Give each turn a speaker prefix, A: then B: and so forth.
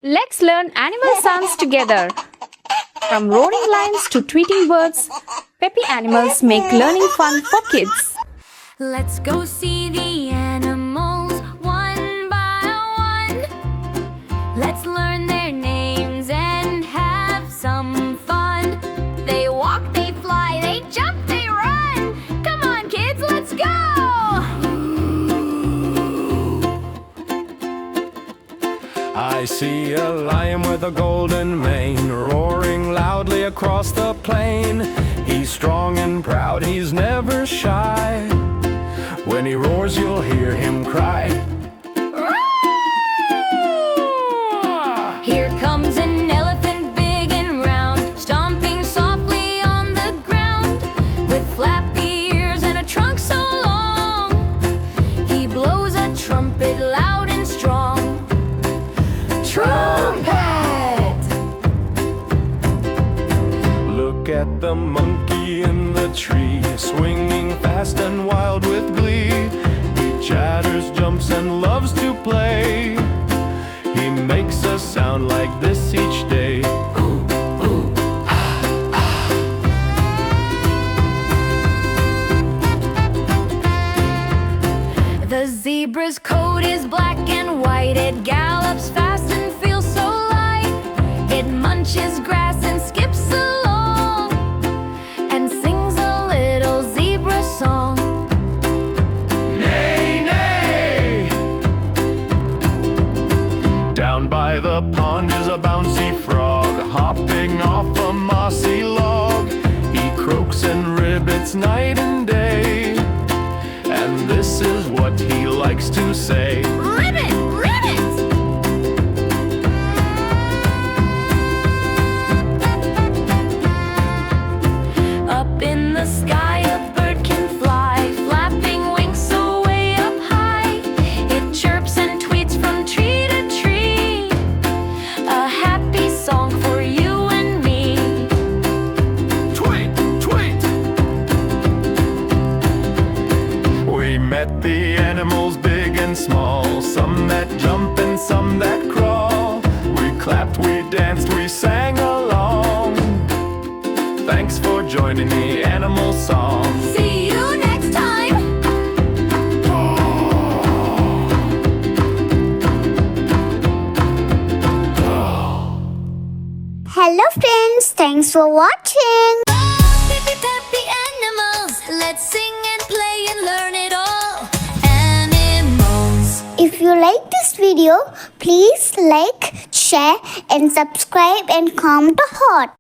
A: Let's learn animal sounds together. From roaring lions to tweeting birds, Peppy animals make learning fun for kids.
B: Let's go see the animals one by one. Let's learn their names and have some fun. They walk, they fly, they jump, they run. Come on, kids, let's go!
C: I see a lion with a golden mane, roaring loudly across the plain. He's strong and proud, he's never shy. When he roars, you'll hear him cry.
B: Here comes an elephant big and round, stomping softly on the ground. With flappy ears and a trunk so long, he blows a trumpet loud and strong. Trumpet!
C: Look at the monkey in the tree, swinging fast and wild with glee. He chatters, jumps, and loves to play. He makes a sound like this each day. Ooh, ooh, ah,
B: ah. The zebra's coat is black and white. It gallops fast and feels so light. It munches grass and skips along and sings a little zebra song.
C: Neigh, neigh! Down by the pond is a bouncy frog, hopping off a mossy log. He croaks and ribbits night and day, and this is what he likes to say.
B: Ribbit! Ribbit! Up in the sky a bird can fly, flapping wings so way up high. It chirps and tweets from tree to tree, a happy song for you and me.
C: Tweet, tweet! We met the animals big and small, some that jump and some that crawl. We clapped, we danced, we sang along. Thanks for joining the animal song.
B: See you next time!
D: Hello friends, thanks for watching.
B: Peppy, Peppy animals, let's sing and play and learn it all. Animals.
D: If you like this video, please like, share and subscribe and comment a heart.